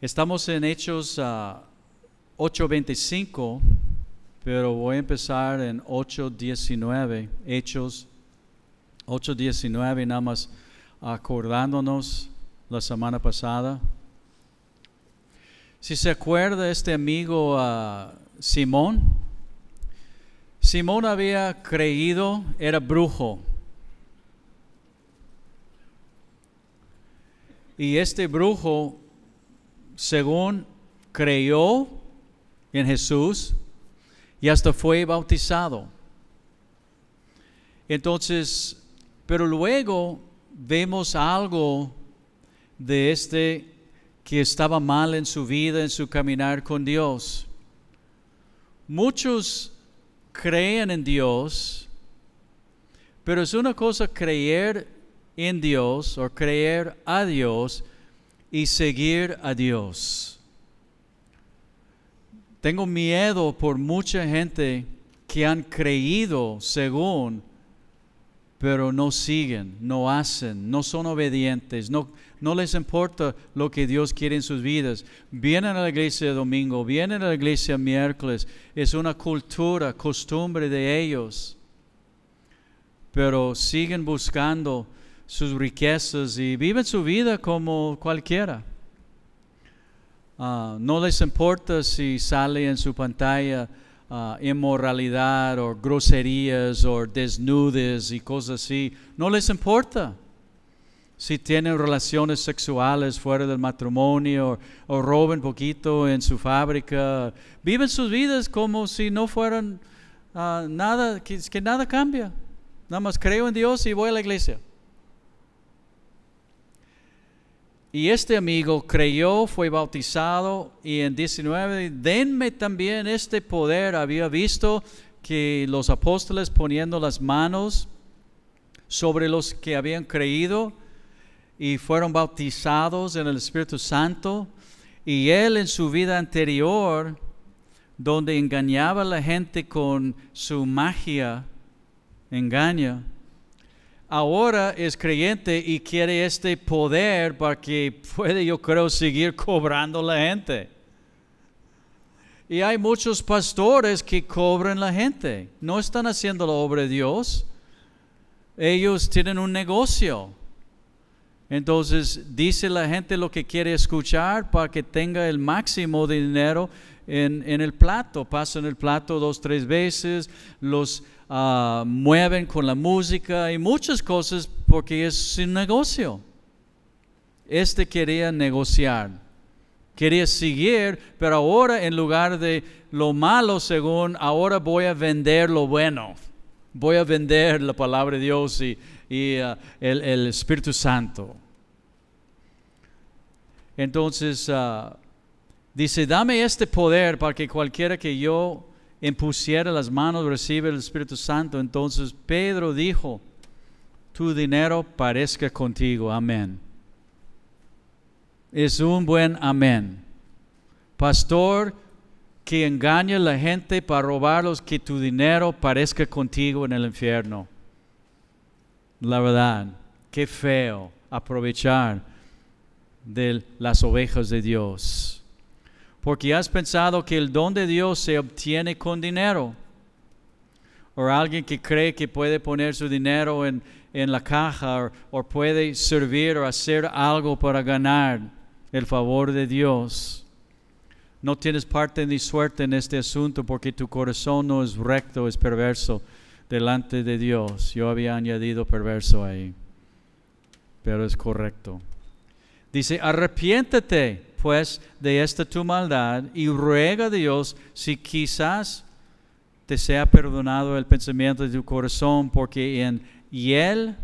Estamos en Hechos 8:25, pero voy a empezar en 8:19. Hechos 8:19, nada más acordándonos la semana pasada. Si se acuerda este amigo Simón, Simón había creído, era brujo. Y este brujo, según creyó en Jesús, y hasta fue bautizado. Entonces, pero luego vemos algo de este que estaba mal en su vida, en su caminar con Dios. Muchos creen en Dios, pero es una cosa creer en Dios o creer a Dios y seguir a Dios. Tengo miedo por mucha gente que han creído según, pero no siguen, no hacen, no son obedientes, no les importa lo que Dios quiere en sus vidas. Vienen a la iglesia domingo, vienen a la iglesia miércoles, es una cultura, costumbre de ellos, pero siguen buscando sus riquezas y viven su vida como cualquiera. No les importa si sale en su pantalla inmoralidad o groserías o desnudes y cosas así. No les importa si tienen relaciones sexuales fuera del matrimonio o roben poquito en su fábrica. Viven sus vidas como si no fueran nada, que nada cambia. Nada más creo en Dios y voy a la iglesia. Y este amigo creyó, fue bautizado, y en 19, denme también este poder. Había visto que los apóstoles poniendo las manos sobre los que habían creído y fueron bautizados en el Espíritu Santo. Y él en su vida anterior, donde engañaba a la gente con su magia, engaña, ahora es creyente y quiere este poder para que pueda, yo creo, seguir cobrando la gente. Y hay muchos pastores que cobran la gente. No están haciendo la obra de Dios. Ellos tienen un negocio. Entonces dice la gente lo que quiere escuchar para que tenga el máximo de dinero en el plato. Pasan el plato 2, 3 veces, los mueven con la música y muchas cosas porque es su negocio. Este quería negociar, quería seguir, pero ahora en lugar de lo malo según, ahora voy a vender lo bueno. Voy a vender la palabra de Dios y el Espíritu Santo. Entonces dice, dame este poder para que cualquiera que yo impusiera las manos reciba el Espíritu Santo. Entonces Pedro dijo, tu dinero parezca contigo. Amén. Es un buen amén. Pastor que engaña a la gente para robarlos, que tu dinero parezca contigo en el infierno. La verdad, qué feo aprovechar de las ovejas de Dios. Porque has pensado que el don de Dios se obtiene con dinero. O alguien que cree que puede poner su dinero en la caja o puede servir o hacer algo para ganar el favor de Dios. No tienes parte ni suerte en este asunto porque tu corazón no es recto, es perverso delante de Dios. Yo había añadido perverso ahí, pero es correcto. Dice, arrepiéntete pues de esta tu maldad y ruega a Dios si quizás te sea perdonado el pensamiento de tu corazón, porque en hiel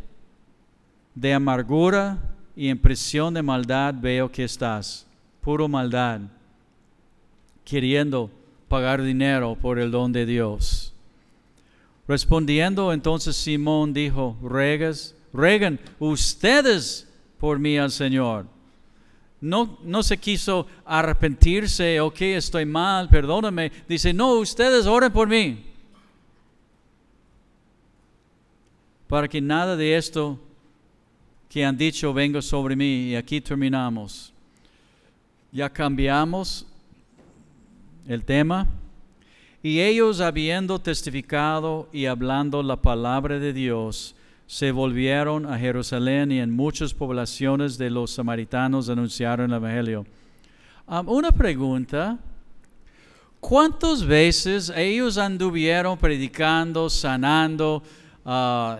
de amargura y en prisión de maldad veo que estás. Puro maldad, queriendo pagar dinero por el don de Dios. Respondiendo entonces Simón dijo, ruegan ustedes por mí al Señor. No se quiso arrepentirse, ok, estoy mal, perdóname. Dice, no, ustedes oren por mí. Para que nada de esto que han dicho venga sobre mí. Y aquí terminamos. Ya cambiamos el tema. Y ellos, habiendo testificado y hablando la palabra de Dios, se volvieron a Jerusalén, y en muchas poblaciones de los samaritanos anunciaron el evangelio. Una pregunta: ¿cuántas veces ellos anduvieron predicando, sanando,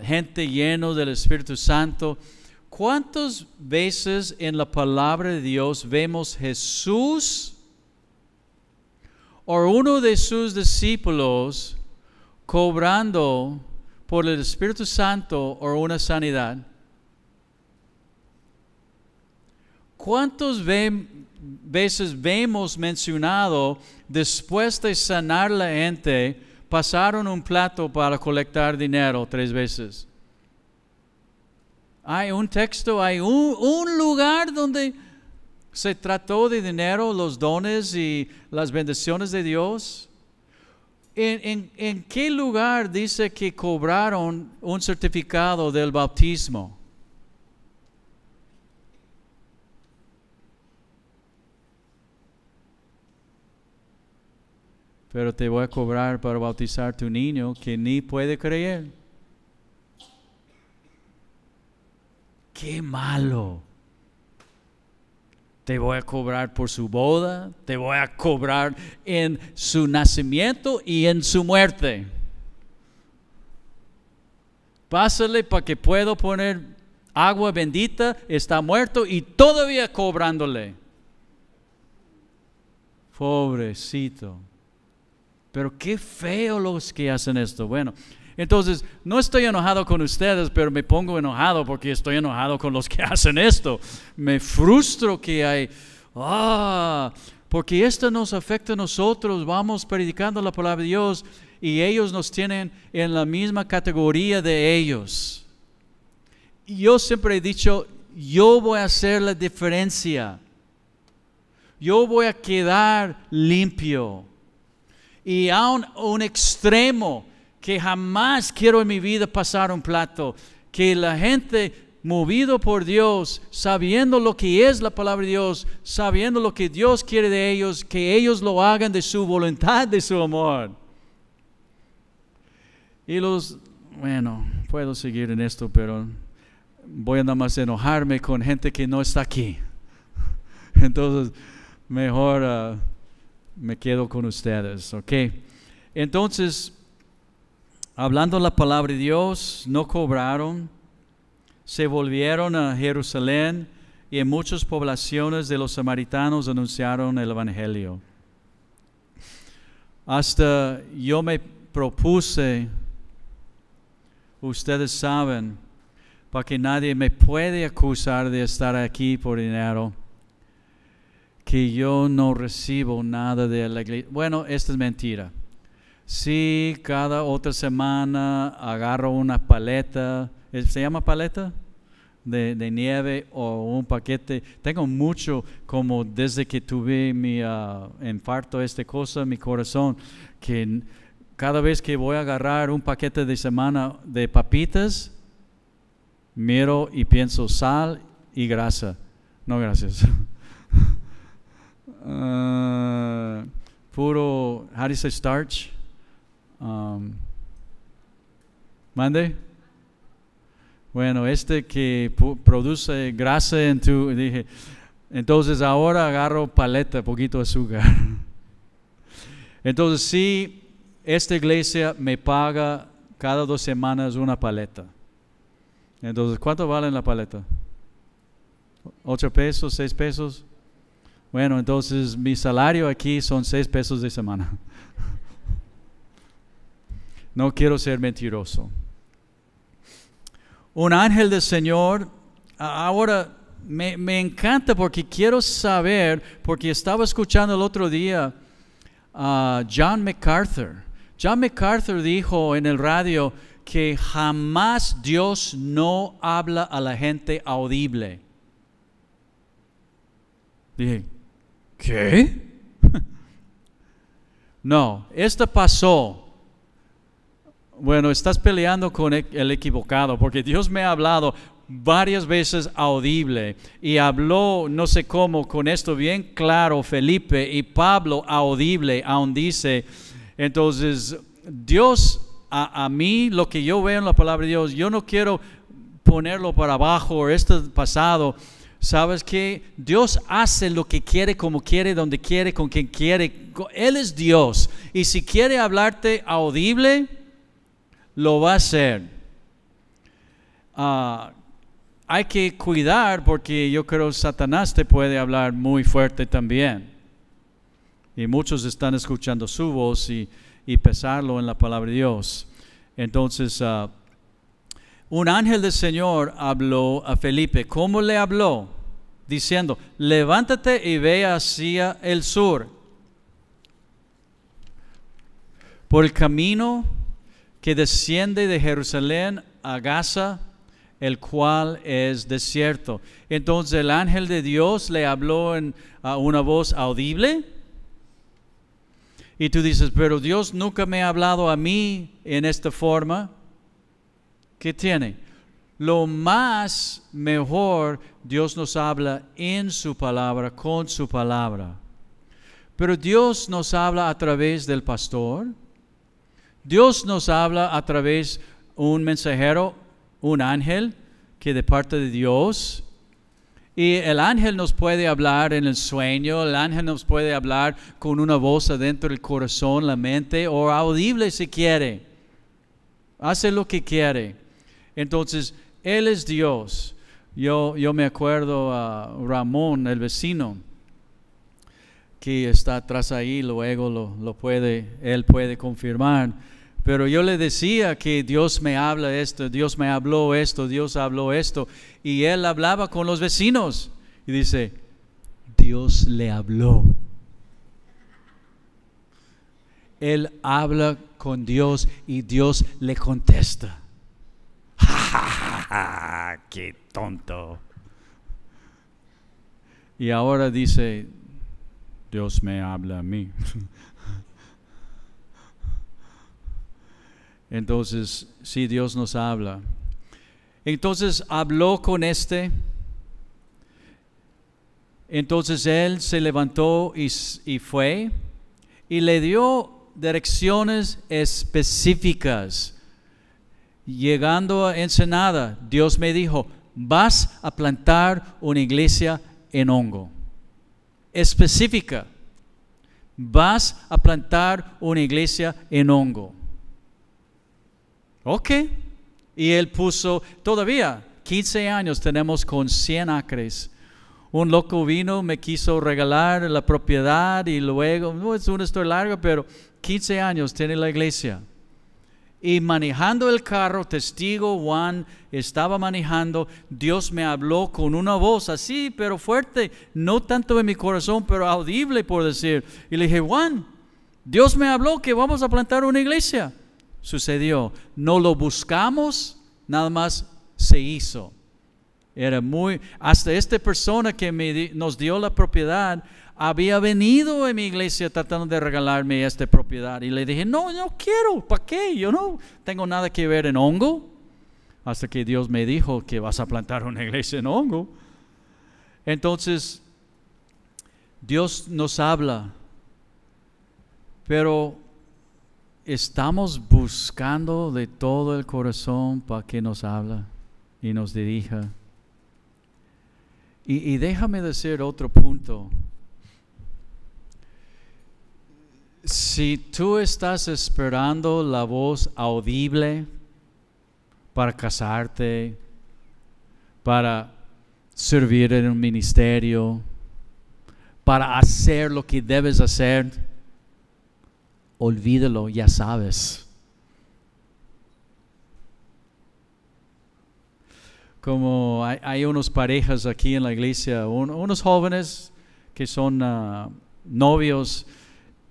gente llena del Espíritu Santo? ¿Cuántas veces en la palabra de Dios vemos Jesús o uno de sus discípulos cobrando por el Espíritu Santo o una sanidad? ¿Cuántas veces vemos mencionado, después de sanar la gente, pasaron un plato para colectar dinero 3 veces? Hay un texto, hay un lugar donde se trató de dinero, los dones y las bendiciones de Dios. ¿En qué lugar dice que cobraron un certificado del bautismo? Pero te voy a cobrar para bautizar tu niño que ni puede creer. ¡Qué malo! Te voy a cobrar por su boda, te voy a cobrar en su nacimiento y en su muerte. Pásale para que pueda poner agua bendita, está muerto y todavía cobrándole. Pobrecito. Pero qué feo los que hacen esto. Bueno, entonces no estoy enojado con ustedes, pero me pongo enojado porque estoy enojado con los que hacen esto. Me frustro que hay, porque esto nos afecta a nosotros. Vamos predicando la palabra de Dios y ellos nos tienen en la misma categoría de ellos. Y yo siempre he dicho, yo voy a hacer la diferencia. Yo voy a quedar limpio. Y a un extremo que jamás quiero en mi vida pasar un plato, que la gente movido por Dios, sabiendo lo que es la palabra de Dios, sabiendo lo que Dios quiere de ellos, que ellos lo hagan de su voluntad, de su amor. Y bueno, puedo seguir en esto, pero voy a nada más enojarme con gente que no está aquí. Entonces, mejor me quedo con ustedes, ¿ok? Entonces, hablando la palabra de Dios, no cobraron, se volvieron a Jerusalén y en muchas poblaciones de los samaritanos anunciaron el evangelio. Hasta yo me propuse, ustedes saben, para que nadie me puede acusar de estar aquí por dinero, que yo no recibo nada de la iglesia. Bueno, esta es mentira. Sí, cada otra semana agarro una paleta, ¿se llama paleta? De nieve o un paquete. Tengo mucho, como desde que tuve mi infarto, mi corazón, que cada vez que voy a agarrar un paquete de semana de papitas, miro y pienso sal y grasa. No, gracias. Puro, how do you say starch? ¿Mande? Bueno, que produce grasa en dije, entonces ahora agarro paleta, poquito azúcar. Entonces sí, esta iglesia me paga cada 2 semanas una paleta. Entonces, ¿cuánto vale la paleta? 8 pesos, 6 pesos. Bueno, entonces mi salario aquí son 6 pesos de semana. No quiero ser mentiroso. Un ángel del Señor, ahora me encanta porque quiero saber, porque estaba escuchando el otro día a John MacArthur. John MacArthur dijo en el radio que jamás Dios no habla a la gente audible. Dije, ¿qué? No, esto pasó. Bueno, estás peleando con el equivocado, porque Dios me ha hablado varias veces audible, y habló no sé cómo con esto bien claro Felipe, y Pablo audible aún dice. Entonces Dios a mí, lo que yo veo en la palabra de Dios, yo no quiero ponerlo para abajo o pasado. ¿Sabes qué? Dios hace lo que quiere, como quiere, donde quiere, con quien quiere. Él es Dios, y si quiere hablarte audible, lo va a hacer. Hay que cuidar, porque yo creo que Satanás te puede hablar muy fuerte también. Y muchos están escuchando su voz y pesarlo en la palabra de Dios. Entonces, un ángel del Señor habló a Felipe. ¿Cómo le habló? Diciendo, levántate y ve hacia el sur, por el camino que desciende de Jerusalén a Gaza, el cual es desierto. Entonces el ángel de Dios le habló en una voz audible. Y tú dices, pero Dios nunca me ha hablado a mí en esta forma. ¿Qué tiene? Lo más mejor, Dios nos habla en su palabra, con su palabra. Pero Dios nos habla a través del pastor. Dios nos habla a través de un mensajero, un ángel, que de parte de Dios. Y el ángel nos puede hablar en el sueño, el ángel nos puede hablar con una voz adentro del corazón, la mente, o audible si quiere. Hace lo que quiere. Entonces, Él es Dios. Yo me acuerdo a Ramón, el vecino, que está atrás ahí, luego él puede confirmar. Pero yo le decía que Dios me habla esto, Dios me habló esto, Dios habló esto. Y él hablaba con los vecinos. Y dice, Dios le habló. Él habla con Dios y Dios le contesta. ¡Qué tonto! Y ahora dice, Dios me habla a mí. Entonces, sí, Dios nos habla. Entonces habló con Entonces él se levantó y fue y le dio direcciones específicas. Llegando a Ensenada, Dios me dijo, vas a plantar una iglesia en hongo. Específica. Vas a plantar una iglesia en hongo. Ok. Y él puso, todavía 15 años tenemos con 100 acres. Un loco vino, me quiso regalar la propiedad y luego, no es una historia larga, pero 15 años tiene la iglesia. Y manejando el carro, testigo Juan estaba manejando, Dios me habló con una voz así, pero fuerte, no tanto en mi corazón, pero audible por decir. Y le dije, Juan, Dios me habló que vamos a plantar una iglesia. Sucedió, no lo buscamos, nada más se hizo. Era hasta esta persona que nos dio la propiedad, había venido en mi iglesia tratando de regalarme esta propiedad. Y le dije, no quiero, ¿para qué? Yo no tengo nada que ver en hongo. Hasta que Dios me dijo que vas a plantar una iglesia en hongo. Entonces, Dios nos habla, pero estamos buscando de todo el corazón para que nos habla y nos dirija. Y déjame decir otro punto. Si tú estás esperando la voz audible para casarte, para servir en un ministerio, para hacer lo que debes hacer, olvídalo, ya sabes. Como hay unas parejas aquí en la iglesia, unos jóvenes que son novios,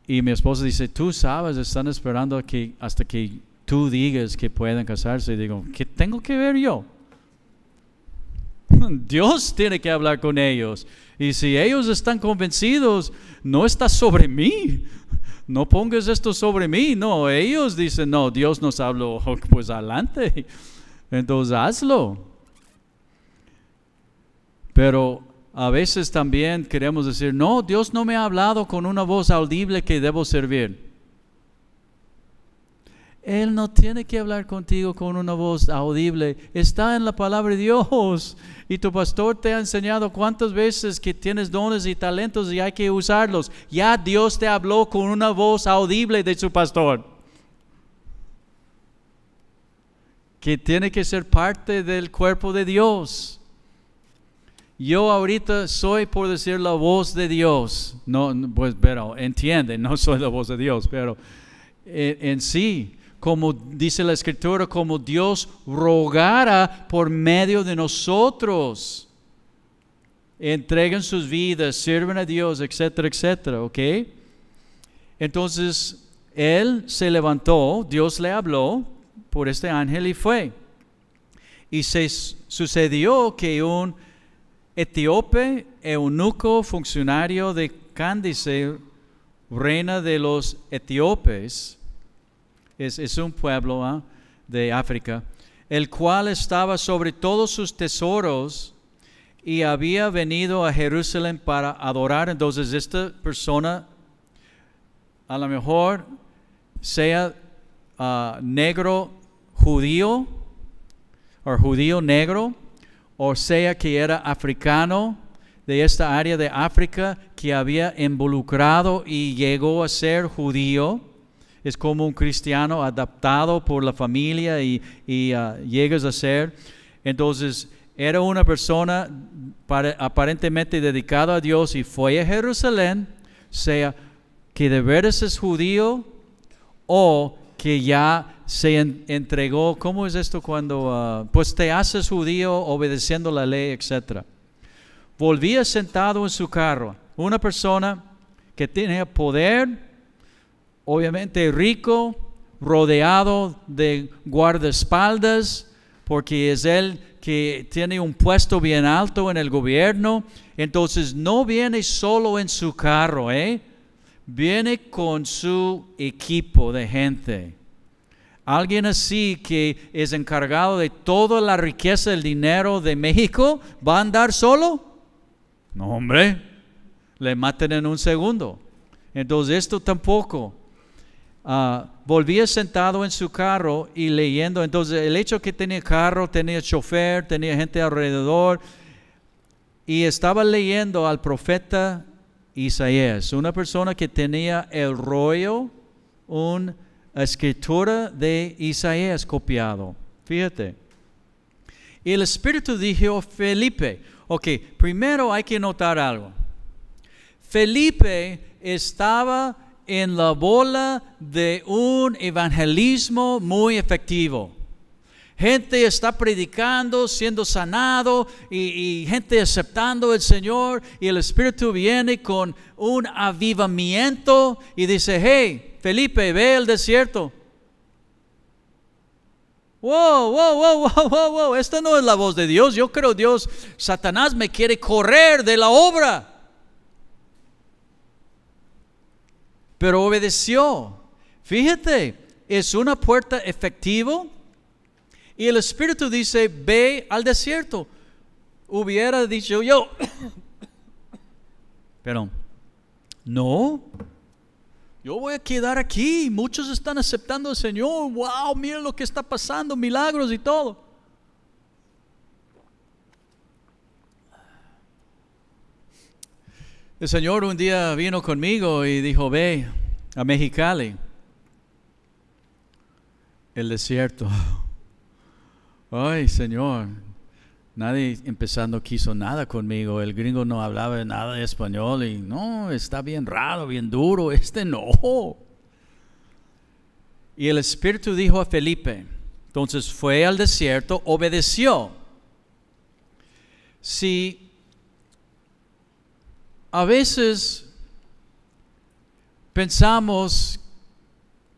y mi esposa dice, tú sabes, están esperando hasta que tú digas que pueden casarse. Y digo, ¿qué tengo que ver yo? Dios tiene que hablar con ellos. Y si ellos están convencidos, no está sobre mí. No pongas esto sobre mí. No, ellos dicen, no, Dios nos habló, pues adelante. Entonces hazlo. Pero a veces también queremos decir, no, Dios no me ha hablado con una voz audible que debo servir. Él no tiene que hablar contigo con una voz audible. Está en la palabra de Dios. Y tu pastor te ha enseñado cuántas veces que tienes dones y talentos y hay que usarlos. Ya Dios te habló con una voz audible de su pastor, que tiene que ser parte del cuerpo de Dios. Yo ahorita soy, por decir, la voz de Dios. No, pues, pero entiende, no soy la voz de Dios, pero en sí, como dice la Escritura, como Dios rogara por medio de nosotros. Entreguen sus vidas, sirven a Dios, etcétera, etcétera, ¿ok? Entonces, él se levantó, Dios le habló por este ángel y fue. Y sucedió que un etíope, eunuco, funcionario de Cándice, reina de los etíopes, es un pueblo de África, el cual estaba sobre todos sus tesoros y había venido a Jerusalén para adorar. Entonces esta persona a lo mejor sea negro judío o judío negro, o sea que era africano de esta área de África que había involucrado y llegó a ser judío. Es como un cristiano adaptado por la familia y llegas a ser. Entonces, era una persona aparentemente dedicada a Dios y fue a Jerusalén, sea que de veras es judío o que ya se entregó. ¿Cómo es esto cuando pues te haces judío obedeciendo la ley, etcétera? Volvía sentado en su carro. Una persona que tenía poder, obviamente rico, rodeado de guardaespaldas, porque es él que tiene un puesto bien alto en el gobierno. Entonces no viene solo en su carro, viene con su equipo de gente. Alguien así que es encargado de toda la riqueza, el dinero de México, ¿va a andar solo? No, hombre, le matan en un segundo. Entonces esto tampoco. Volvía sentado en su carro y leyendo. Entonces el hecho que tenía carro, tenía chofer, tenía gente alrededor, y estaba leyendo al profeta Isaías, una persona que tenía el rollo, una escritura de Isaías copiado. Fíjate. Y el Espíritu dijo: Felipe. Ok, primero hay que notar algo. Felipe estaba en la bola de un evangelismo muy efectivo. Gente está predicando, siendo sanado y gente aceptando al Señor, y el Espíritu viene con un avivamiento y dice: hey, Felipe, ve el desierto. Wow, esta no es la voz de Dios. Yo creo Dios, Satanás me quiere correr de la obra. Pero obedeció. Fíjate, es una puerta efectiva. Y el Espíritu dice: ve al desierto. Hubiera dicho yo, pero no, yo voy a quedar aquí. Muchos están aceptando al Señor. Wow, mira lo que está pasando, milagros y todo. El Señor un día vino conmigo y dijo: ve a Mexicali, el desierto. Ay, Señor, nadie empezando quiso nada conmigo. El gringo no hablaba nada de español y no, está bien raro, bien duro, no. Y el Espíritu dijo a Felipe, entonces fue al desierto, obedeció. Si a veces pensamos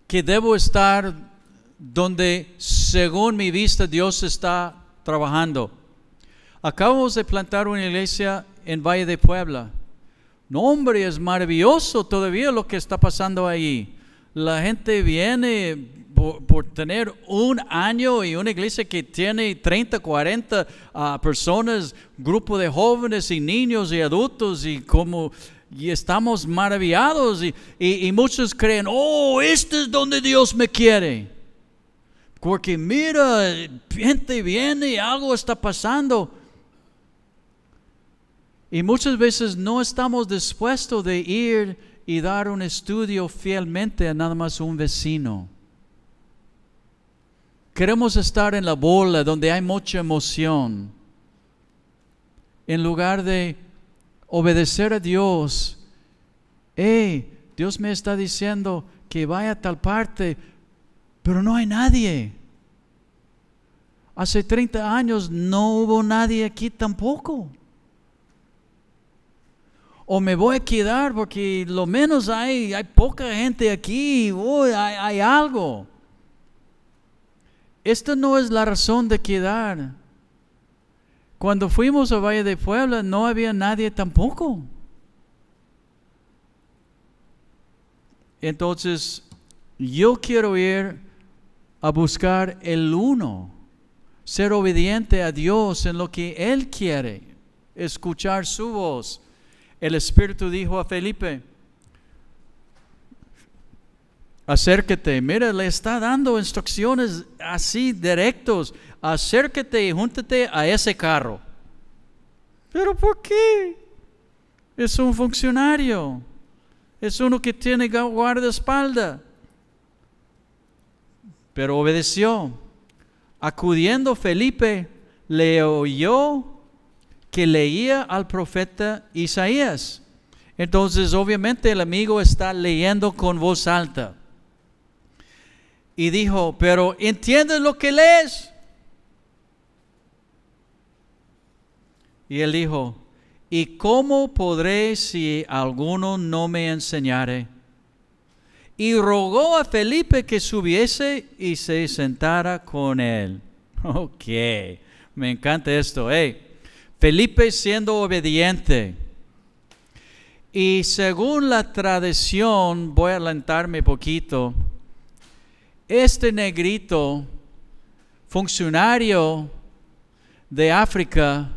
que debo estar donde según mi vista Dios está trabajando. Acabamos de plantar una iglesia en Valle de Puebla. No, hombre, es maravilloso todavía lo que está pasando ahí. La gente viene por tener un año y una iglesia que tiene 30, 40 personas, grupo de jóvenes y niños y adultos y estamos maravillados y muchos creen, oh, este es donde Dios me quiere. Porque mira, gente viene y algo está pasando. Y muchas veces no estamos dispuestos de ir y dar un estudio fielmente a nada más un vecino. Queremos estar en la bola donde hay mucha emoción, en lugar de obedecer a Dios. Dios me está diciendo que vaya a tal parte, pero no hay nadie. Hace 30 años no hubo nadie aquí tampoco. O me voy a quedar porque lo menos hay poca gente aquí, hay algo. Esta no es la razón de quedar. Cuando fuimos a Valle de Puebla no había nadie tampoco. Entonces, yo quiero ir a buscar el uno, ser obediente a Dios en lo que Él quiere, escuchar su voz. El Espíritu dijo a Felipe, acércate, mira, le está dando instrucciones así directos, acércate y júntate a ese carro. ¿Pero por qué? Es un funcionario, es uno que tiene guardaespaldas. Pero obedeció. Acudiendo Felipe, le oyó que leía al profeta Isaías. Entonces obviamente el amigo está leyendo con voz alta. Y dijo, pero ¿entiendes lo que lees? Y él dijo, ¿y cómo podré si alguno no me enseñare? Y rogó a Felipe que subiese y se sentara con él. Ok, me encanta esto. Felipe siendo obediente. Y según la tradición, voy a adelantarme poquito, este negrito, funcionario de África,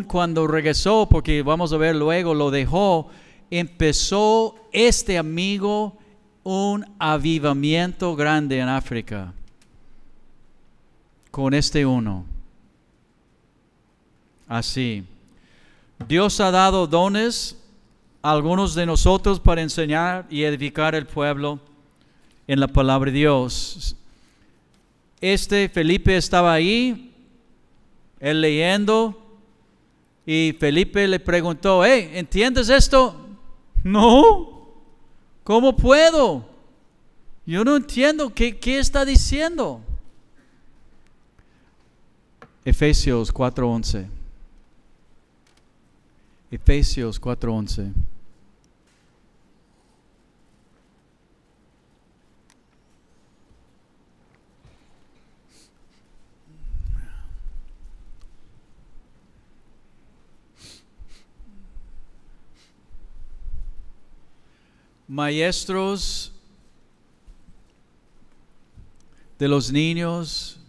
cuando regresó, porque vamos a ver luego, lo dejó, empezó este amigo un avivamiento grande en África, con este uno. Así. Dios ha dado dones a algunos de nosotros para enseñar y edificar el pueblo en la palabra de Dios. Felipe estaba ahí, él leyendo, y Felipe le preguntó, ¿entiendes esto? No, ¿cómo puedo? Yo no entiendo qué está diciendo. Efesios 4:11. Efesios 4:11. Maestros de los niños,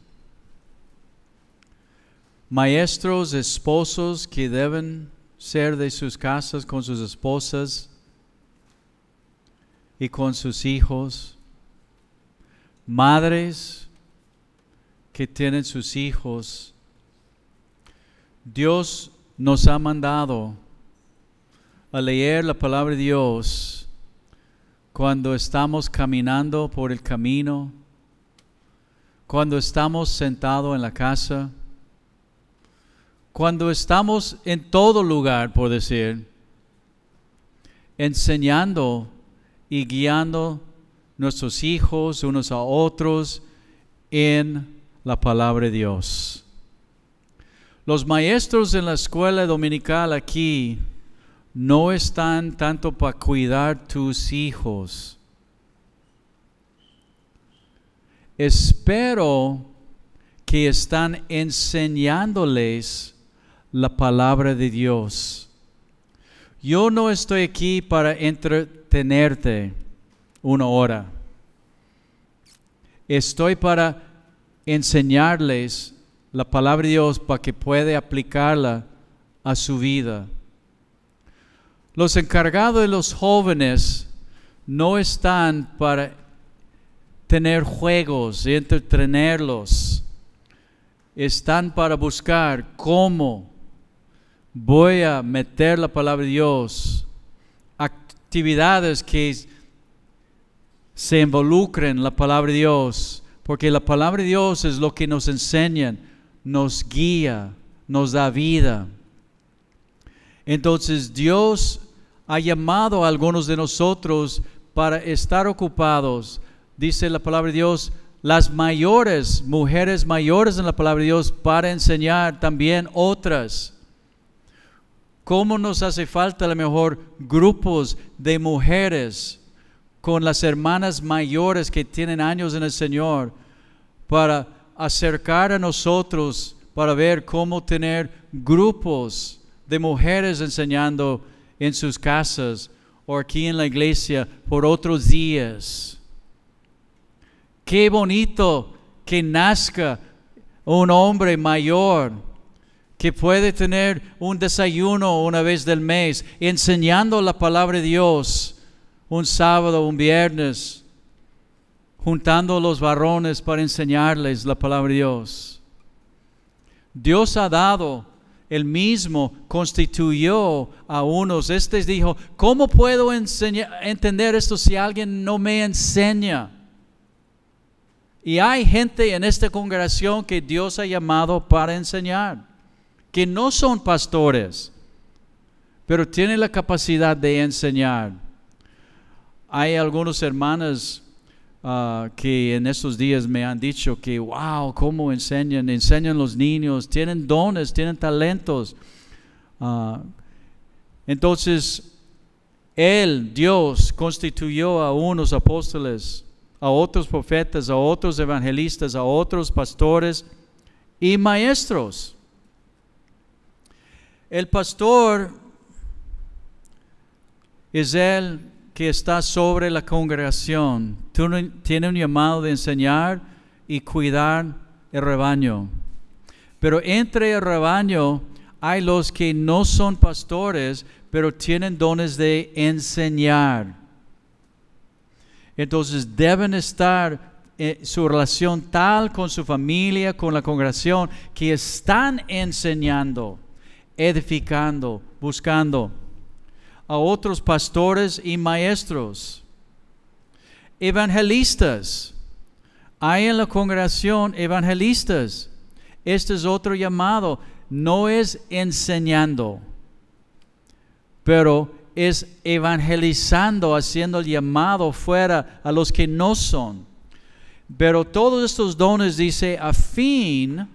maestros, esposos que deben ser de sus casas con sus esposas y con sus hijos, madres que tienen sus hijos. Dios nos ha mandado a leer la palabra de Dios cuando estamos caminando por el camino, cuando estamos sentados en la casa, cuando estamos en todo lugar, por decir, enseñando y guiando nuestros hijos unos a otros en la palabra de Dios. Los maestros en la escuela dominical aquí no están tanto para cuidar tus hijos. Espero que están enseñándoles la palabra de Dios. Yo no estoy aquí para entretenerte una hora. Estoy para enseñarles la palabra de Dios para que pueda aplicarla a su vida. Los encargados de los jóvenes no están para tener juegos y entretenerlos. Están para buscar cómo voy a meter la palabra de Dios, actividades que se involucren en la palabra de Dios, porque la palabra de Dios es lo que nos enseña, nos guía, nos da vida. Entonces Dios ha llamado a algunos de nosotros para estar ocupados. Dice la palabra de Dios, las mayores, mujeres mayores en la palabra de Dios, para enseñar también otras. ¿Cómo nos hace falta a lo mejor grupos de mujeres con las hermanas mayores que tienen años en el Señor para acercar a nosotros, para ver cómo tener grupos de mujeres enseñando en sus casas o aquí en la iglesia por otros días? Qué bonito que nazca un hombre mayor que puede tener un desayuno una vez del mes enseñando la palabra de Dios, un sábado, un viernes, juntando a los varones para enseñarles la palabra de Dios. Dios ha dado, Él mismo constituyó a unos. Dijo, ¿cómo puedo entender esto si alguien no me enseña? Y hay gente en esta congregación que Dios ha llamado para enseñar, que no son pastores, pero tienen la capacidad de enseñar. Hay algunas hermanas que en estos días me han dicho que, wow, cómo enseñan los niños, tienen dones, tienen talentos. Entonces, Dios constituyó a unos apóstoles, a otros profetas, a otros evangelistas, a otros pastores y maestros. El pastor es el que está sobre la congregación. Tiene un llamado de enseñar y cuidar el rebaño. Pero entre el rebaño hay los que no son pastores, pero tienen dones de enseñar. Entonces deben estar en su relación tal con su familia, con la congregación, que están enseñando, edificando, buscando a otros pastores y maestros. Evangelistas. Hay en la congregación evangelistas. Este es otro llamado. No es enseñando, pero es evangelizando, haciendo el llamado fuera a los que no son. Pero todos estos dones dice a fin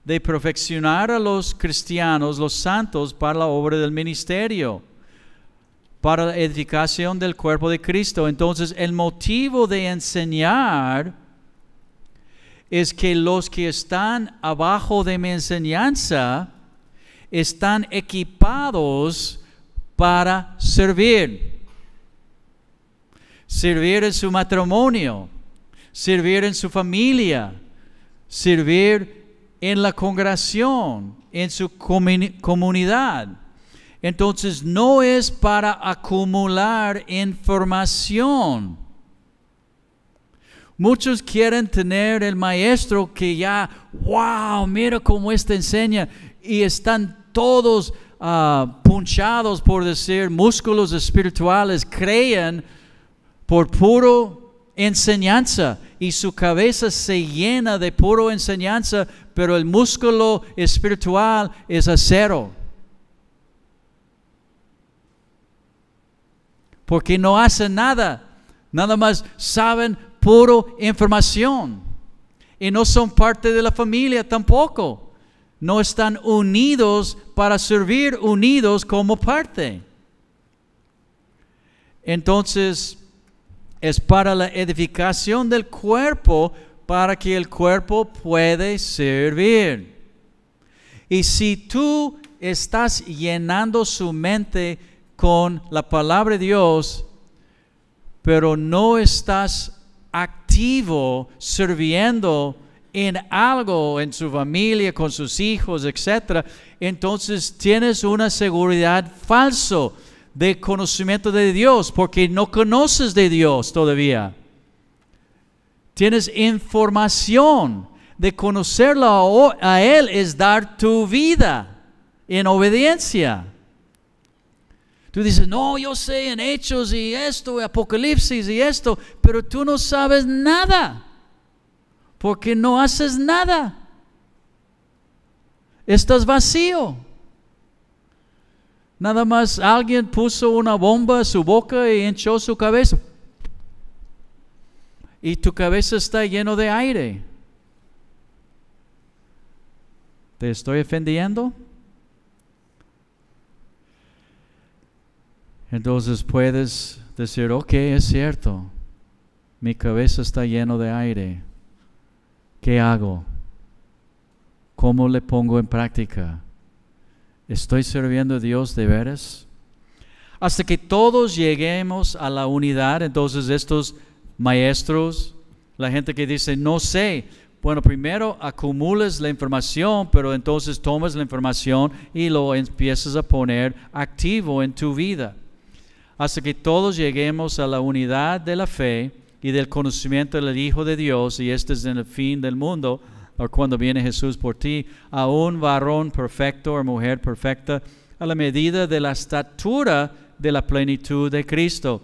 de perfeccionar a los cristianos, los santos, para la obra del ministerio, para la edificación del cuerpo de Cristo. Entonces, el motivo de enseñar es que los que están abajo de mi enseñanza están equipados para servir. Servir en su matrimonio, servir en su familia, servir en la congregación, en su comunidad. Entonces no es para acumular información. Muchos quieren tener el maestro que ya, wow, mira cómo enseña, y están todos punchados, por decir, músculos espirituales, creen por puro enseñanza y su cabeza se llena de puro enseñanza, pero el músculo espiritual es acero. Porque no hacen nada más saben puro información y no son parte de la familia tampoco. No están unidos para servir, unidos como parte. Entonces, es para la edificación del cuerpo, para que el cuerpo pueda servir. Y si tú estás llenando su mente con la palabra de Dios, pero no estás actuando activo, sirviendo en algo, en su familia, con sus hijos, etc., entonces tienes una seguridad falsa de conocimiento de Dios, porque no conoces de Dios todavía. Tienes información. De conocerlo a Él es dar tu vida en obediencia. Tú dices, no, yo sé en Hechos y esto, Apocalipsis y esto, pero tú no sabes nada, porque no haces nada. Estás vacío. Nada más alguien puso una bomba a su boca y hinchó su cabeza. Y tu cabeza está lleno de aire. ¿Te estoy ofendiendo? Entonces puedes decir, ok, es cierto, mi cabeza está lleno de aire. ¿Qué hago? ¿Cómo le pongo en práctica? ¿Estoy sirviendo a Dios de veras? Hasta que todos lleguemos a la unidad, entonces estos maestros, la gente que dice, no sé, bueno, primero acumulas la información, pero entonces tomas la información y lo empiezas a poner activo en tu vida. Hasta que todos lleguemos a la unidad de la fe y del conocimiento del Hijo de Dios, y este es en el fin del mundo, o cuando viene Jesús por ti, a un varón perfecto o mujer perfecta, a la medida de la estatura de la plenitud de Cristo.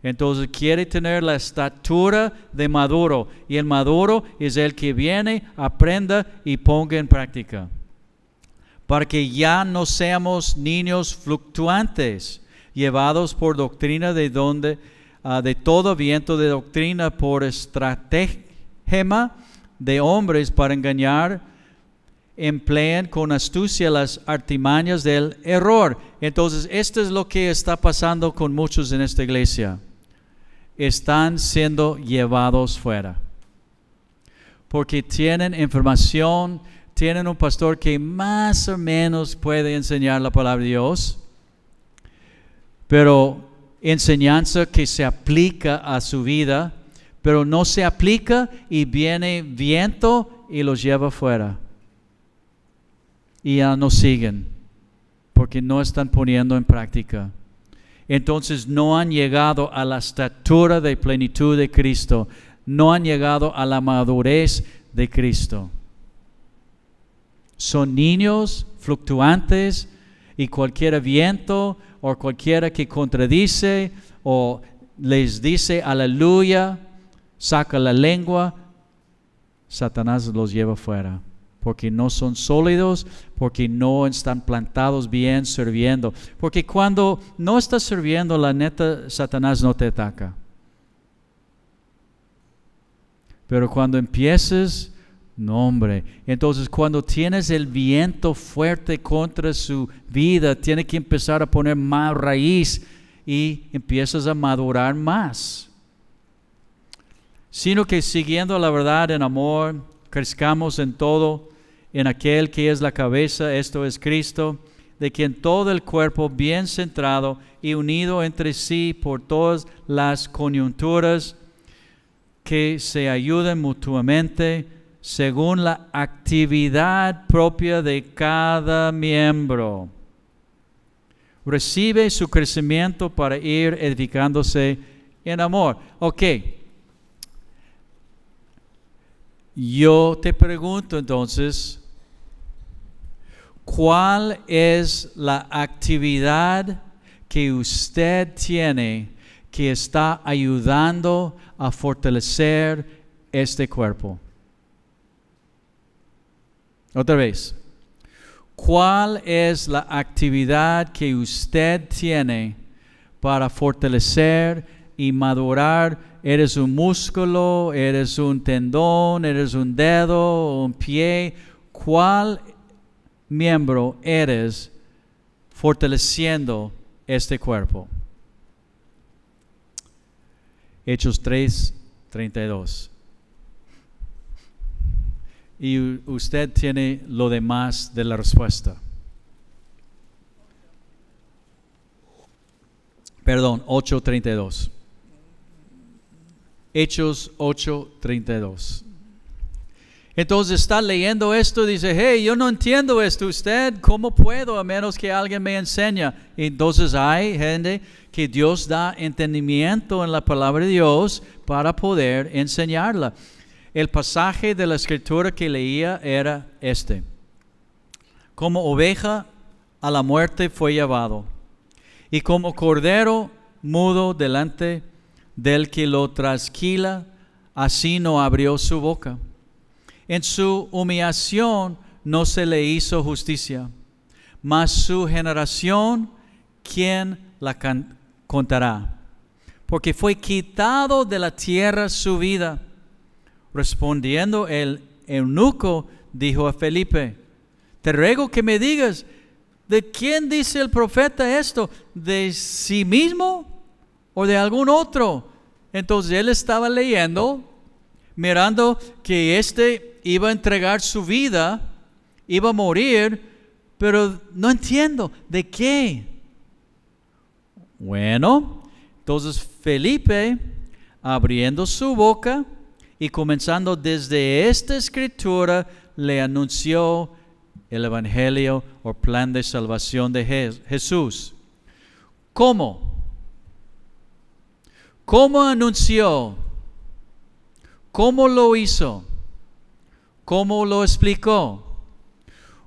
Entonces quiere tener la estatura de maduro, y el maduro es el que viene, aprenda y ponga en práctica, para que ya no seamos niños fluctuantes, llevados por doctrina de todo viento de doctrina, por estratagema de hombres para engañar, emplean con astucia las artimañas del error. Entonces esto es lo que está pasando con muchos en esta iglesia. Están siendo llevados fuera, porque tienen información, tienen un pastor que más o menos puede enseñar la palabra de Dios, pero enseñanza que se aplica a su vida, pero no se aplica, y viene viento y los lleva fuera, y ya no siguen, porque no están poniendo en práctica. Entonces no han llegado a la estatura de plenitud de Cristo, no han llegado a la madurez de Cristo. Son niños fluctuantes, y cualquier viento o cualquiera que contradice o les dice aleluya, saca la lengua, Satanás los lleva fuera, porque no son sólidos, porque no están plantados bien sirviendo. Porque cuando no estás sirviendo, la neta, Satanás no te ataca. Pero cuando empieces, no, hombre. Entonces cuando tienes el viento fuerte contra su vida, tiene que empezar a poner más raíz y empiezas a madurar más. Sino que siguiendo la verdad en amor, crezcamos en todo, en aquel que es la cabeza, esto es Cristo, de quien todo el cuerpo bien centrado y unido entre sí por todas las coyunturas, que se ayuden mutuamente según la actividad propia de cada miembro, recibe su crecimiento para ir edificándose en amor. Ok. Yo te pregunto entonces, ¿cuál es la actividad que usted tiene que está ayudando a fortalecer este cuerpo? Otra vez, ¿cuál es la actividad que usted tiene para fortalecer y madurar? ¿Eres un músculo? ¿Eres un tendón? ¿Eres un dedo? ¿Un pie? ¿Cuál miembro eres fortaleciendo este cuerpo? Hechos 3:32. Y usted tiene lo demás de la respuesta. Perdón, 8:32. Hechos 8:32. Entonces está leyendo esto y dice, hey, yo no entiendo esto, usted, ¿cómo puedo a menos que alguien me enseñe? Entonces hay gente que Dios da entendimiento en la palabra de Dios para poder enseñarla. El pasaje de la escritura que leía era este: como oveja a la muerte fue llevado, y como cordero mudo delante del que lo trasquila, así no abrió su boca. En su humillación no se le hizo justicia, mas su generación, ¿quién la contará? Porque fue quitado de la tierra su vida. Respondiendo el eunuco, dijo a Felipe, te ruego que me digas, ¿de quién dice el profeta esto? ¿De sí mismo o de algún otro? Entonces él estaba leyendo, mirando que iba a entregar su vida, iba a morir, pero no entiendo, ¿de qué? Bueno, entonces Felipe, abriendo su boca y comenzando desde esta escritura, le anunció el evangelio o plan de salvación de Jesús. ¿Cómo? ¿Cómo anunció? ¿Cómo lo hizo? ¿Cómo lo explicó?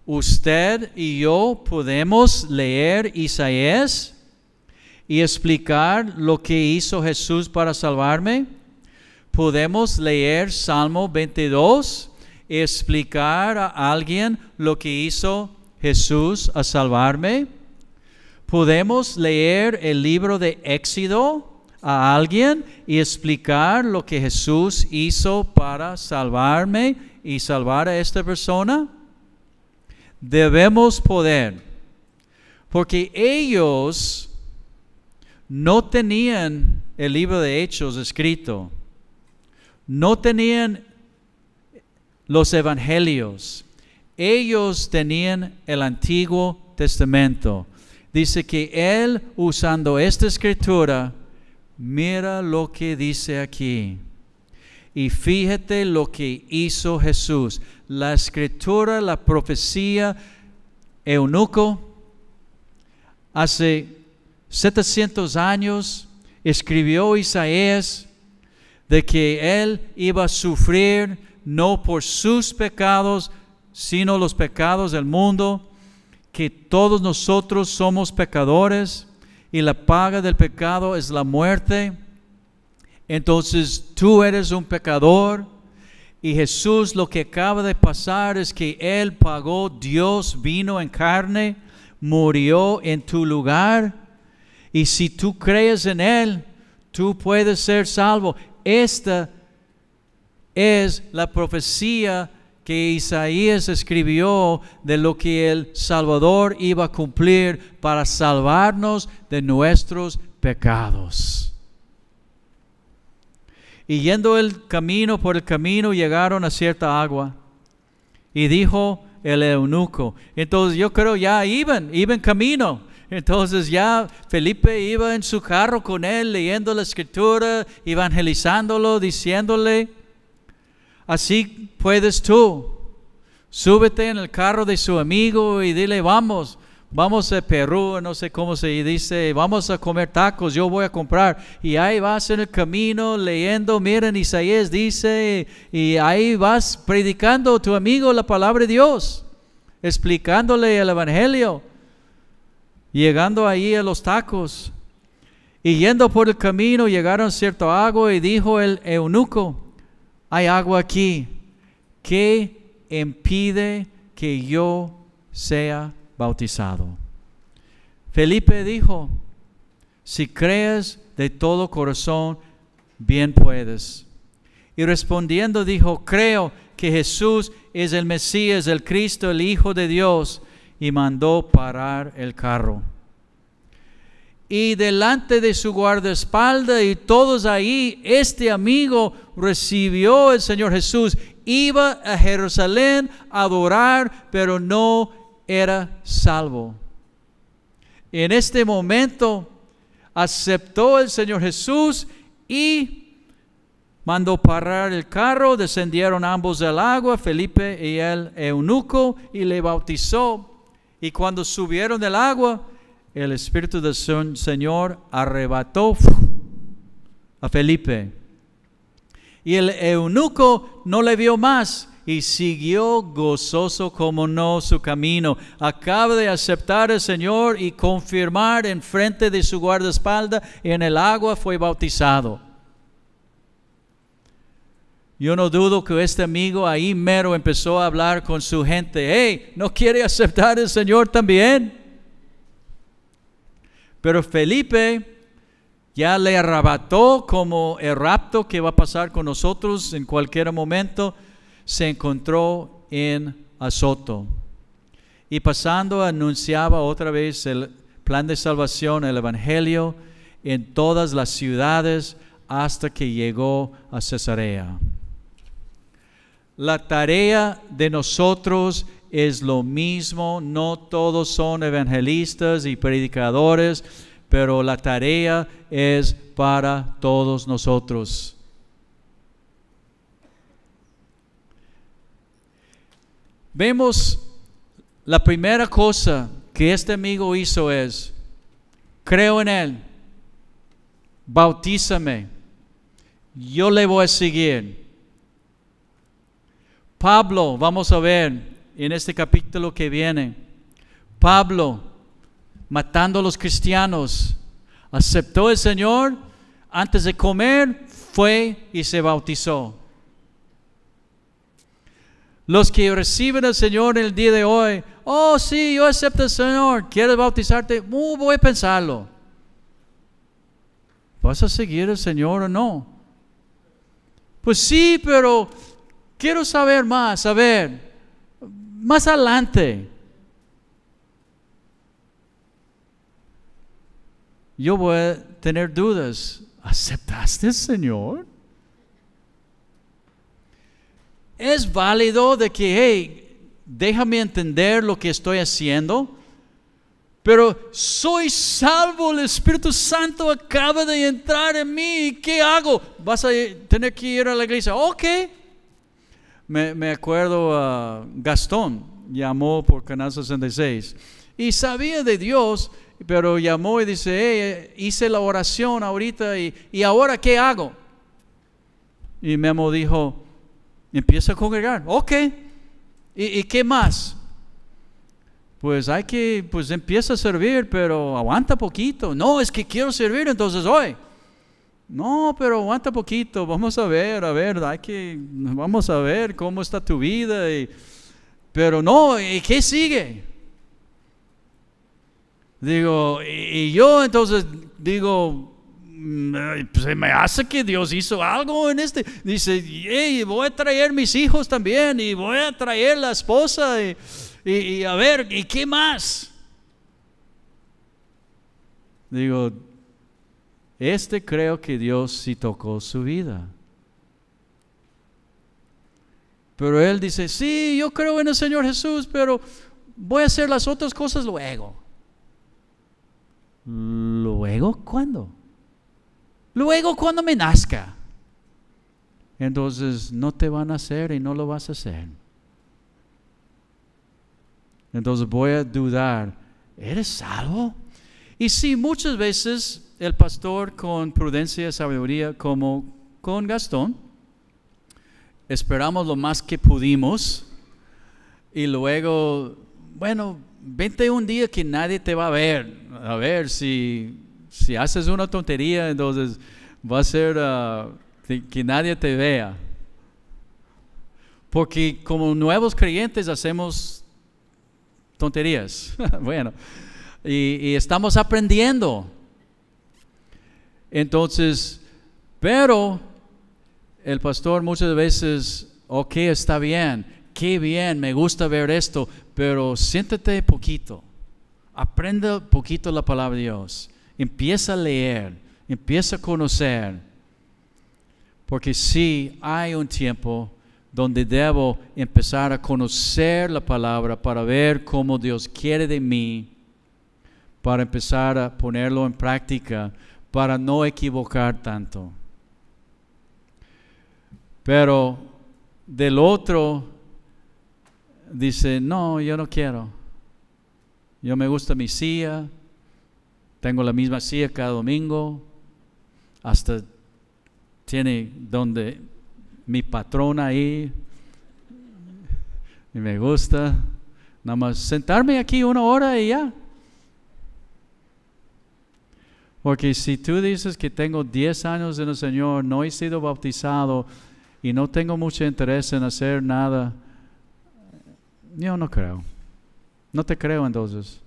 Usted y yo podemos leer Isaías y explicar lo que hizo Jesús para salvarme. Podemos leer Salmo 22 y explicar a alguien lo que hizo Jesús a salvarme. Podemos leer el libro de Éxodo a alguien y explicar lo que Jesús hizo para salvarme y salvar a esta persona. Debemos poder, porque ellos no tenían el libro de Hechos escrito, no tenían los evangelios, ellos tenían el Antiguo Testamento. Dice que él, usando esta escritura, mira lo que dice aquí. Y fíjate lo que hizo Jesús. La escritura, la profecía, eunuco, hace 700 años escribió Isaías de que él iba a sufrir no por sus pecados, sino los pecados del mundo, que todos nosotros somos pecadores y la paga del pecado es la muerte. Entonces tú eres un pecador y Jesús, lo que acaba de pasar es que Él pagó, Dios vino en carne, murió en tu lugar, y si tú crees en Él, tú puedes ser salvo. Esta es la profecía que Isaías escribió de lo que el Salvador iba a cumplir para salvarnos de nuestros pecados. Y yendo por el camino llegaron a cierta agua. Y dijo el eunuco. Entonces yo creo ya iban camino. Entonces ya Felipe iba en su carro con él, leyendo la escritura, evangelizándolo, diciéndole, así puedes tú. Súbete en el carro de su amigo y dile, vamos a Perú, no sé cómo se dice, vamos a comer tacos, yo voy a comprar. Y ahí vas en el camino leyendo, miren, Isaías dice, y ahí vas predicando a tu amigo la palabra de Dios, explicándole el evangelio, llegando ahí a los tacos. Y yendo por el camino llegaron a cierto agua y dijo el eunuco, hay agua aquí, ¿qué impide que yo sea bautizado? Felipe dijo, si crees de todo corazón, bien puedes. Y respondiendo dijo, creo que Jesús es el Mesías, el Cristo, el Hijo de Dios, y mandó parar el carro. Y delante de su guardaespaldas y todos ahí, este amigo recibió al Señor Jesús. Iba a Jerusalén a adorar, pero no era salvo. En este momento aceptó el Señor Jesús y mandó parar el carro, descendieron ambos del agua, Felipe y el eunuco, y le bautizó. Y cuando subieron del agua, el Espíritu del Señor arrebató a Felipe. Y el eunuco no le vio más y siguió gozoso como no su camino. Acaba de aceptar al Señor y confirmar en frente de su guardaespaldas, y en el agua fue bautizado. Yo no dudo que este amigo ahí mero empezó a hablar con su gente. Hey, ¿no quiere aceptar al Señor también? Pero Felipe ya le arrebató, como el rapto que va a pasar con nosotros en cualquier momento. Se encontró en Azoto. Y pasando anunciaba otra vez el plan de salvación, el evangelio, en todas las ciudades hasta que llegó a Cesarea. La tarea de nosotros es lo mismo. No todos son evangelistas y predicadores, pero la tarea es para todos nosotros. Vemos la primera cosa que este amigo hizo es: creo en Él, bautízame, yo le voy a seguir. Pablo, vamos a ver en este capítulo que viene, Pablo, matando a los cristianos, aceptó al Señor, antes de comer fue y se bautizó. Los que reciben al Señor en el día de hoy, oh sí, yo acepto al Señor, ¿quieres bautizarte? Voy a pensarlo. ¿Vas a seguir al Señor o no? Pues sí, pero quiero saber más, más adelante. Yo voy a tener dudas. ¿Aceptaste al Señor? Es válido de que, hey, déjame entender lo que estoy haciendo, pero soy salvo, el Espíritu Santo acaba de entrar en mí, ¿qué hago? ¿Vas a tener que ir a la iglesia? Ok. Me acuerdo, Gastón llamó por Canal 66 y sabía de Dios, pero llamó y dice, hey, hice la oración ahorita y ahora ¿qué hago? Y Memo dijo, empieza a congregar. Ok. ¿Y qué más? Pues empieza a servir, pero aguanta poquito. No, es que quiero servir, entonces hoy. No, pero aguanta poquito, vamos a ver, vamos a ver cómo está tu vida. Pero no, ¿y qué sigue? Digo, y yo entonces digo, pues se me hace que Dios hizo algo en este. Dice, hey, voy a traer mis hijos también, y voy a traer la esposa, y a ver, ¿y qué más? Digo, creo que Dios sí tocó su vida. Pero él dice, sí, yo creo en el Señor Jesús, pero voy a hacer las otras cosas luego. ¿Luego cuándo? Luego cuando me nazca. Entonces no te van a hacer y no lo vas a hacer. Entonces voy a dudar, ¿eres salvo? Y sí, muchas veces el pastor, con prudencia y sabiduría, como con Gastón, esperamos lo más que pudimos, y luego, bueno, vente un día que nadie te va a ver si haces una tontería, entonces va a ser que nadie te vea, porque como nuevos creyentes hacemos tonterías. Bueno, y estamos aprendiendo. Entonces, pero el pastor muchas veces, ok, está bien, qué bien, me gusta ver esto, pero siéntate poquito, aprende poquito la palabra de Dios, empieza a leer, empieza a conocer, porque sí hay un tiempo donde debo empezar a conocer la palabra para ver cómo Dios quiere de mí, para empezar a ponerlo en práctica, para no equivocar tanto. Pero del otro dice, no, yo no quiero. Yo me gusta mi silla, tengo la misma silla cada domingo, hasta tiene donde mi patrona ahí, y me gusta, nada más sentarme aquí 1 hora y ya. Porque si tú dices que tengo 10 años en el Señor, no he sido bautizado y no tengo mucho interés en hacer nada, yo no creo. No te creo entonces.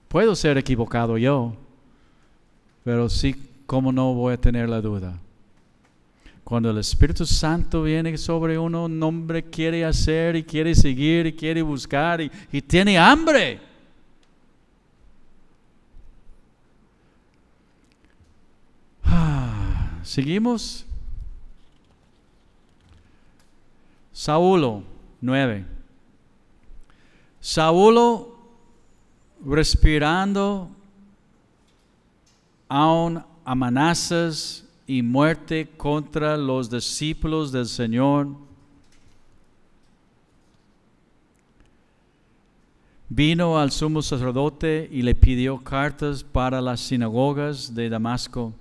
Puedo ser equivocado yo, pero sí, ¿cómo no voy a tener la duda? Cuando el Espíritu Santo viene sobre uno, un hombre quiere hacer y quiere seguir y quiere buscar y tiene hambre. Seguimos. Saulo, 9. Saulo, respirando aún amenazas y muerte contra los discípulos del Señor, vino al sumo sacerdote y le pidió cartas para las sinagogas de Damasco,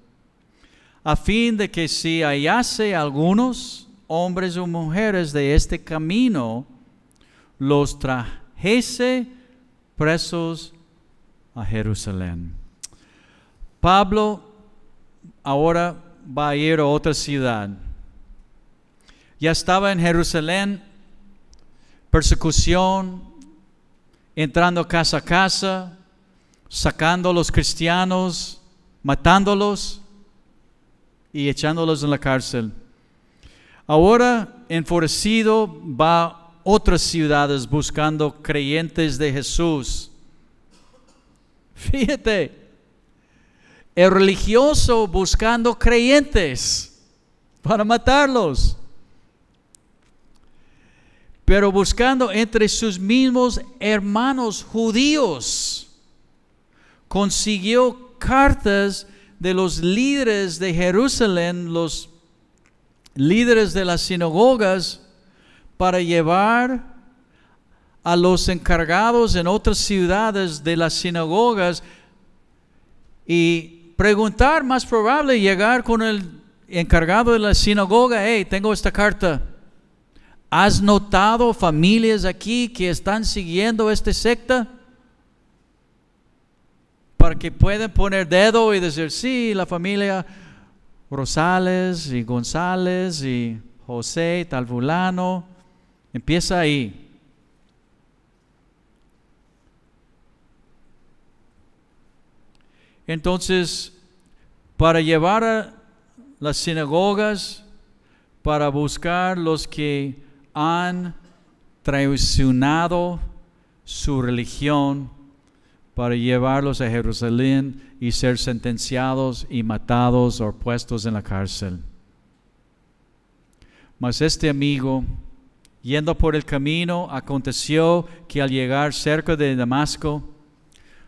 a fin de que si hallase algunos hombres o mujeres de este camino, los trajese presos a Jerusalén. Pablo ahora va a ir a otra ciudad. Ya estaba en Jerusalén, persecución, entrando casa a casa, sacando a los cristianos, matándolos y echándolos en la cárcel. Ahora, enfurecido, va a otras ciudades buscando creyentes de Jesús. Fíjate, el religioso buscando creyentes para matarlos, pero buscando entre sus mismos hermanos judíos. Consiguió cartas de los líderes de Jerusalén, los líderes de las sinagogas, para llevar a los encargados en otras ciudades de las sinagogas y preguntar, más probable, llegar con el encargado de la sinagoga: hey, tengo esta carta. ¿Has notado familias aquí que están siguiendo esta secta? Para que puedan poner dedo y decir, sí, la familia Rosales y González y José, tal fulano. Empieza ahí. Entonces, para llevar a las sinagogas, para buscar los que han traicionado su religión, para llevarlos a Jerusalén y ser sentenciados y matados o puestos en la cárcel. Mas este amigo, yendo por el camino, aconteció que al llegar cerca de Damasco,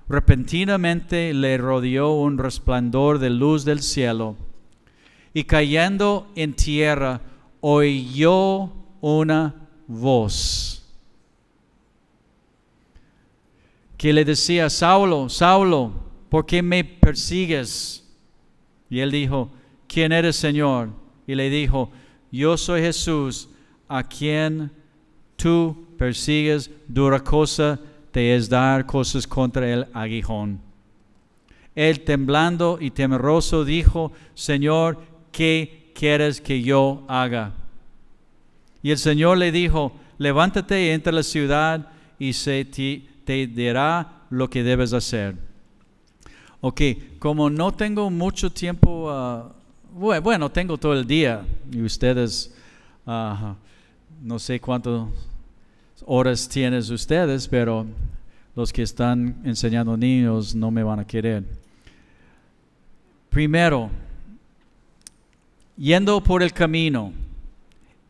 repentinamente le rodeó un resplandor de luz del cielo, y cayendo en tierra, oyó una voz que le decía: Saulo, Saulo, ¿por qué me persigues? Y él dijo: ¿quién eres, Señor? Y le dijo: yo soy Jesús, a quien tú persigues. Dura cosa te es dar cosas contra el aguijón. Él, temblando y temeroso, dijo: Señor, ¿qué quieres que yo haga? Y el Señor le dijo: levántate y entra a la ciudad, y te dirá lo que debes hacer. Ok, como no tengo mucho tiempo, bueno, tengo todo el día, y ustedes, no sé cuántas horas tienen ustedes, pero los que están enseñando niños no me van a querer. Primero, yendo por el camino,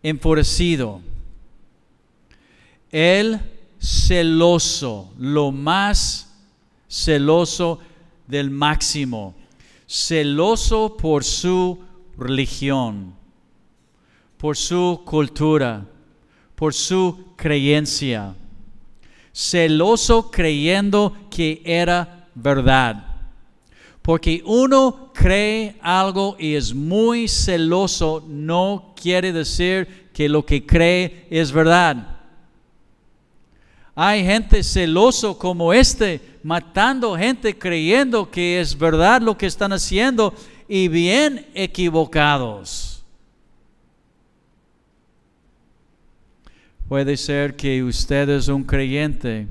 enfurecido, él celoso, lo más celoso del máximo, celoso por su religión, por su cultura, por su creencia. Celoso creyendo que era verdad. Porque uno cree algo y es muy celoso, no quiere decir que lo que cree es verdad. Hay gente celoso como matando gente creyendo que es verdad lo que están haciendo y bien equivocados. Puede ser que usted es un creyente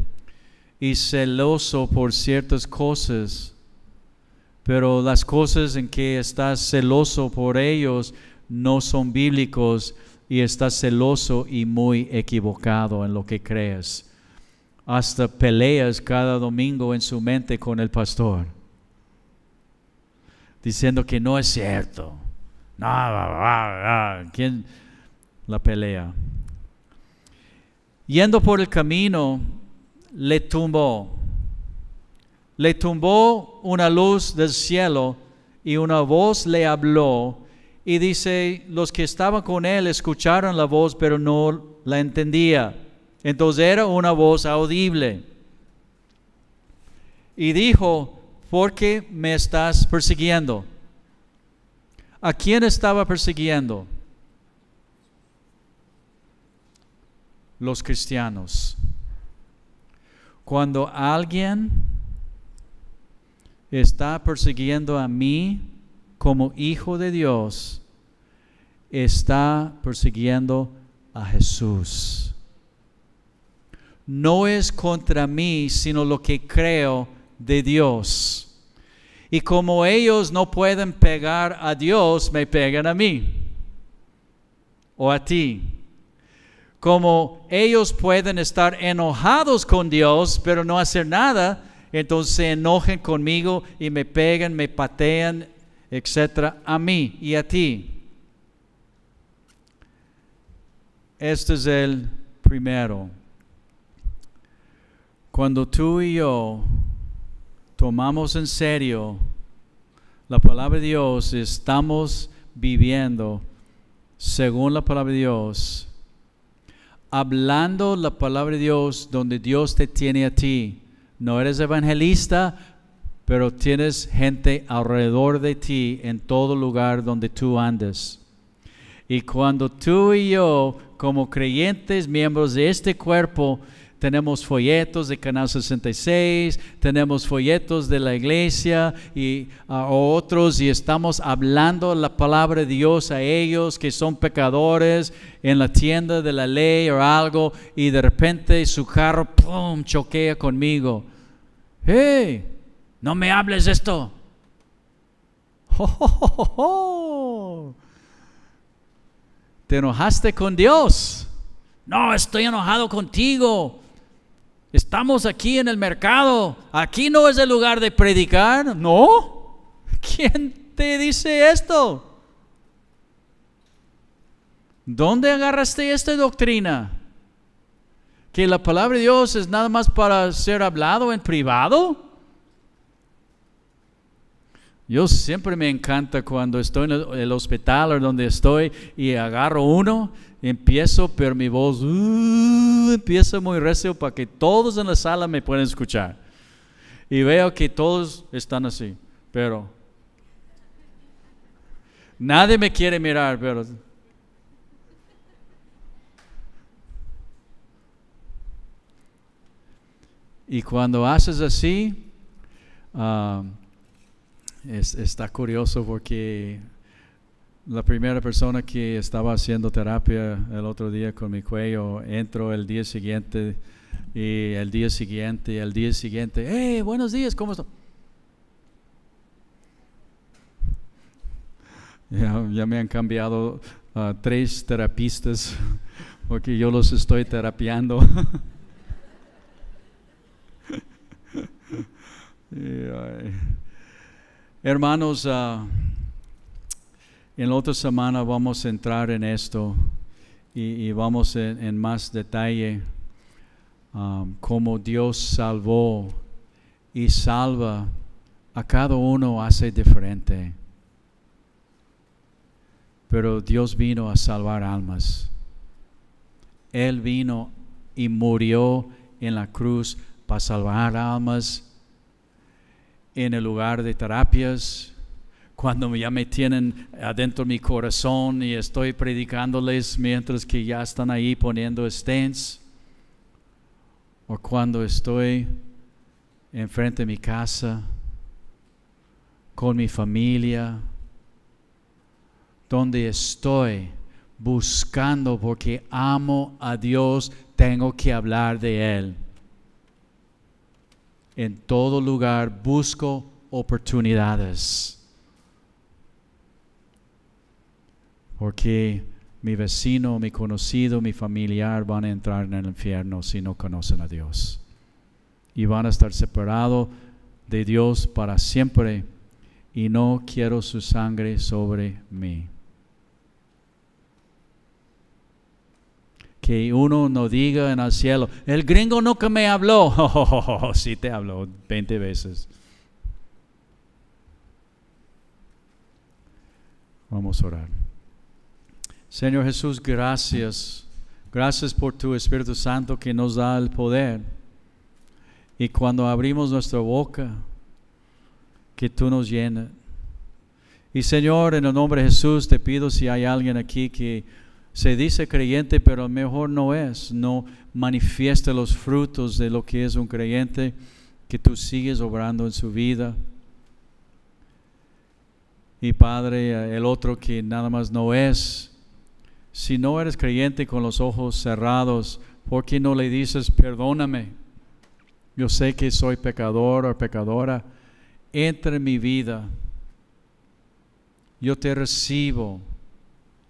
y celoso por ciertas cosas, pero las cosas en que estás celoso por ellos no son bíblicos y estás celoso y muy equivocado en lo que crees. Hasta peleas cada domingo en su mente con el pastor, diciendo que no es cierto. ¿Quién la pelea? Yendo por el camino, le tumbó una luz del cielo y una voz le habló y dice, los que estaban con él escucharon la voz pero no la entendía. Entonces era una voz audible. Y dijo, ¿por qué me estás persiguiendo? ¿A quién estaba persiguiendo? Los cristianos. Cuando alguien está persiguiendo a mí como hijo de Dios, está persiguiendo a Jesús. No es contra mí, sino lo que creo de Dios. Y como ellos no pueden pegar a Dios, me pegan a mí o a ti. Como ellos pueden estar enojados con Dios, pero no hacer nada, entonces se enojen conmigo y me pegan, me patean, etcétera, a mí y a ti. Este es el primero. Cuando tú y yo tomamos en serio la palabra de Dios, estamos viviendo según la palabra de Dios, hablando la palabra de Dios donde Dios te tiene a ti. No eres evangelista, pero tienes gente alrededor de ti en todo lugar donde tú andes. Y cuando tú y yo, como creyentes, miembros de este cuerpo, tenemos folletos de Canal 66, tenemos folletos de la iglesia y otros, y estamos hablando la palabra de Dios a ellos que son pecadores en la tienda de la ley o algo, y de repente su carro ¡pum! Choquea conmigo. ¡Hey! ¡No me hables de esto! ¡Oh! ¿Te enojaste con Dios? No, estoy enojado contigo. Estamos aquí en el mercado. Aquí no es el lugar de predicar. ¿No? ¿Quién te dice esto? ¿Dónde agarraste esta doctrina? ¿Que la palabra de Dios es nada más para ser hablado en privado? Yo siempre me encanta cuando estoy en el hospital o donde estoy y agarro uno, empiezo, pero mi voz empieza muy recio para que todos en la sala me puedan escuchar. Y veo que todos están así, pero nadie me quiere mirar, pero y cuando haces así, está curioso porque la primera persona que estaba haciendo terapia el otro día con mi cuello, entró el día siguiente y el día siguiente, hey, buenos días, ¿cómo estás? Ya me han cambiado 3 terapistas porque yo los estoy terapiando. Hermanos, en la otra semana vamos a entrar en esto y vamos en más detalle cómo Dios salvó y salva a cada uno, hace diferente. pero Dios vino a salvar almas. Él vino y murió en la cruz para salvar almas en el lugar de terapias, cuando ya me tienen adentro de mi corazón y estoy predicándoles mientras que ya están ahí poniendo stents, o cuando estoy enfrente de mi casa, con mi familia, donde estoy buscando porque amo a Dios, tengo que hablar de Él. En todo lugar busco oportunidades. Porque mi vecino, mi conocido, mi familiar van a entrar en el infierno si no conocen a Dios. Y van a estar separados de Dios para siempre. Y no quiero su sangre sobre mí. Que uno no diga en el cielo, el gringo nunca me habló. Sí te habló 20 veces. Vamos a orar. Señor Jesús, gracias. Gracias por tu Espíritu Santo que nos da el poder. Y cuando abrimos nuestra boca, que tú nos llenes. Y Señor, en el nombre de Jesús, te pido si hay alguien aquí que se dice creyente, pero mejor no es, no manifiesta los frutos de lo que es un creyente, que tú sigues obrando en su vida. Y Padre, el otro que nada más no es, si no eres creyente con los ojos cerrados, ¿por qué no le dices, perdóname? Yo sé que soy pecador o pecadora, entra en mi vida. Yo te recibo.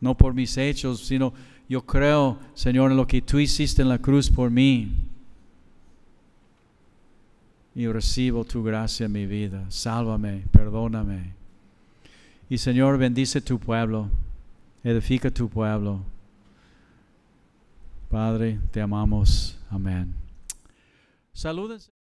No por mis hechos, sino yo creo, Señor, en lo que tú hiciste en la cruz por mí. Y recibo tu gracia en mi vida. Sálvame, perdóname. Y Señor, bendice tu pueblo. Edifica tu pueblo. Padre, te amamos. Amén. Salúdense.